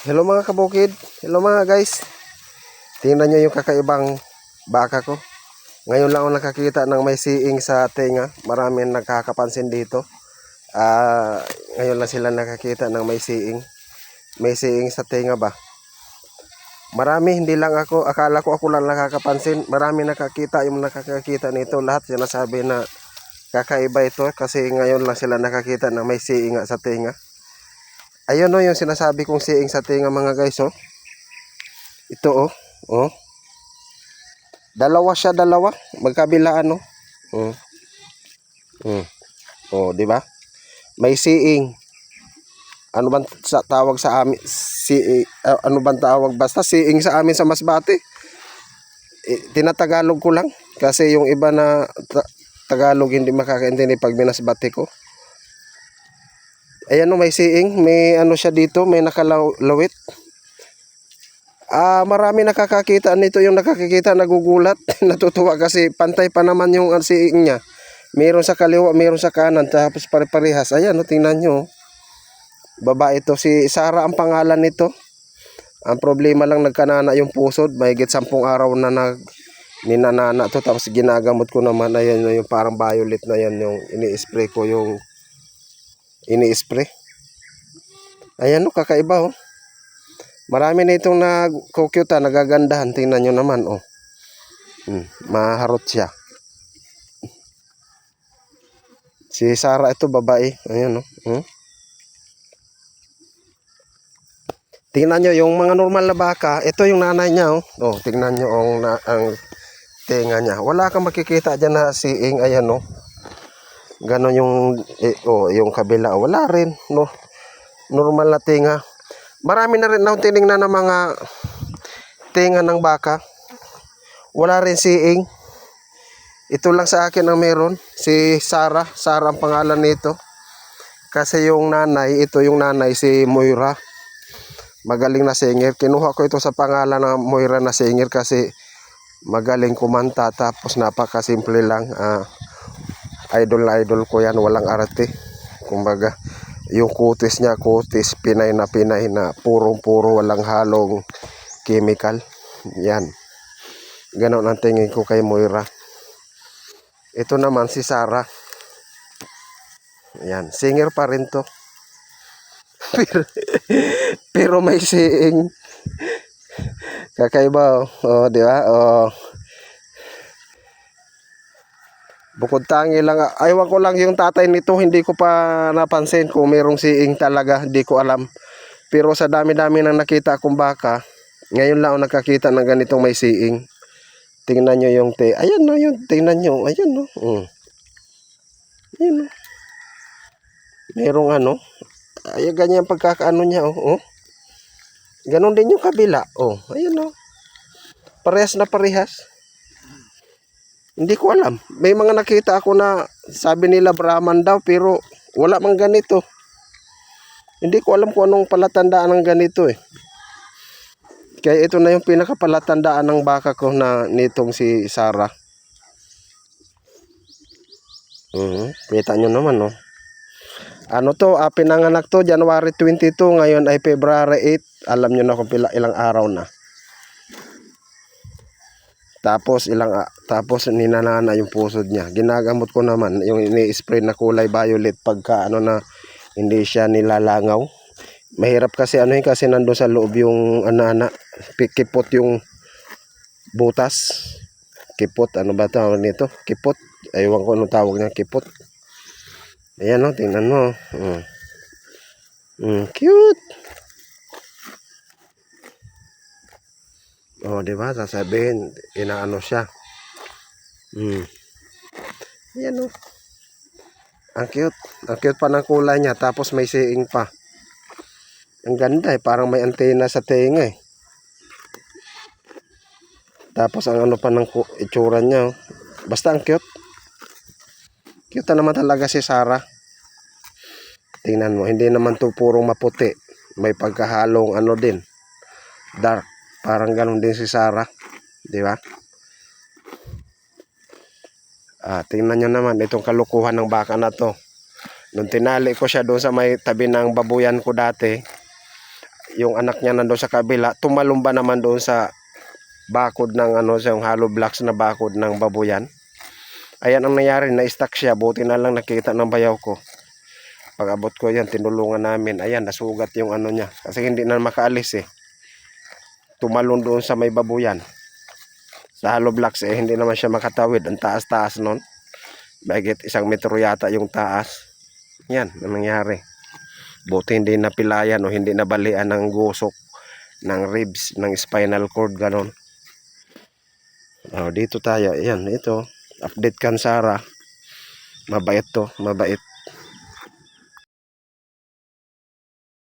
Hello mga kabukid, hello mga guys. Tingnan nyo yung kakaibang baka ko. Ngayon lang ako nakakita ng may siing sa tenga. Maraming nakakapansin dito. Ngayon lang sila nakakita ng may siing. May siing sa tenga ba? Marami, hindi lang ako. Akala ko ako lang nakakapansin. Marami nakakita, yung nakakakita nito. Lahat sinasabi na kakaiba ito. Kasi ngayon lang sila nakakita ng may siing sa tenga. Ayun o, yung sinasabi kong siing sa tenga mga guys o. Ito oh. Dalawa siya, dalawa. Magkabilaan no. Di ba? May siing. Ano bang tawag sa amin? Ano bang tawag? Basta siing sa amin sa Masbate. Tinatagalog ko lang kasi yung iba na Tagalog hindi makakaintindi pag binasbate ko. Ayan no, may siing, may ano siya dito, may nakalawit. Marami nakakakita nito, yung nakakakita nagugulat. Natutuwa kasi pantay pa naman yung siing niya. Meron sa kaliwa, meron sa kanan, tapos pare-parehas. Ayan, no, tingnan nyo. Babae ito, si Sarah ang pangalan nito. Ang problema lang, nagkanana yung pusod. Mahigit 10 araw na ninanana to. Tapos ginagamot ko naman. Ayan, yung parang violet na yan, yung ini-spray ko, yung ini-spray. Ayan, no, kakaiba oh. Marami na itong nagkukyuta, nagagandahan. Tingnan nyo naman, oh. Maharot siya. Si Sarah ito, babae. Ayan, oh. Tingnan nyo, yung mga normal na baka, ito yung nanay niya, oh. Oh, tingnan nyo ang tenga niya. Wala kang makikita dyan na siing, ayan, oh. Ganon yung, yung kabila. Wala rin, no. Normal na tenga. Marami na rin na tinignan ng mga tenga ng baka. Wala rin siing. Ito lang sa akin ang meron. Si Sarah. Sarah ang pangalan nito. Kasi yung nanay, ito yung nanay, si Moira. Magaling na singer. Kinuha ko ito sa pangalan ng Moira na singer kasi magaling kumanta. Tapos napakasimple lang. Idol ko yan. Walang arte. Kumbaga, yung kutis niya, kutis Pinay na purong-puro, walang halong chemical. Yan. Ganon ang tingin ko kay Moira. Ito naman si Sarah. Yan, singer pa rin to. pero may siing. Kakaiba oh, di ba? Oh. Bukod tangi lang, aywan ko lang yung tatay nito, hindi ko pa napansin kung merong siing talaga, hindi ko alam. Pero sa dami-dami nang nakita kong baka, ngayon lang ako nakakita ng ganitong may siing. Tingnan nyo yung ayan no, yung tingnan nyo, ayan no. Ayan no. Merong ano, ay ganyan pagkakaano niya oh. Ganon din yung kabila, oh, ayan no. Parehas na parehas. Hindi ko alam. May mga nakita ako na sabi nila Brahman daw pero wala mang ganito. Hindi ko alam kung anong palatandaan ng ganito eh. Kaya ito na yung pinakapalatandaan ng baka ko na nitong si Sarah. Kita nyo naman no. Ano to, pinanganak to January 22, ngayon ay February 8. Alam nyo na kung ilang araw na. Tapos ninanana yung pusod niya. Ginagamot ko naman yung ini-spray na kulay violet pagka ano na hindi siya nilalangaw. Mahirap kasi kasi nandoon sa loob yung kipot yung butas. Kipot, ano ba tawag nito? Kipot. Aywan ko anong tawag niya, kipot. Ayan tingnan mo. Cute. Oh, di ba? Sasabihin, inaano siya. Ayan Ang cute. Ang cute pa ng kulay niya. Tapos may siing pa. Ang ganda parang may antena sa tenga eh. Tapos ang ano pa ng itsura niya. Basta ang cute. Cute naman talaga si Sarah. Tingnan mo, hindi naman to purong maputi. May pagkahalong din. Dark. Parang ganun din si Sarah. Di ba? Tingnan nyo naman itong kalukuhan ng baka na to. Nung tinali ko siya doon sa may tabi ng babuyan ko dati, yung anak niya nandoon sa kabila, tumalumba naman doon sa bakod ng ano, sa yung hollow blocks na bakod ng babuyan. Ayan ang nangyari, na-stuck siya. Buti na lang nakita ng bayaw ko. Pag abot ko yan, tinulungan namin. Ayan, nasugat yung ano niya. Kasi hindi na makaalis eh. Tumalon doon sa may babuyan. Sa hollow blocks eh, hindi naman siya makatawid. Ang taas-taas nun. Bagit 1 metro yata yung taas. Yan, ang nangyari. Buti hindi napilayan o hindi nabalian ng gusok, ng ribs, ng spinal cord, ganon. Dito tayo. Ayan, ito. Update kan Sara. Mabait to, mabait.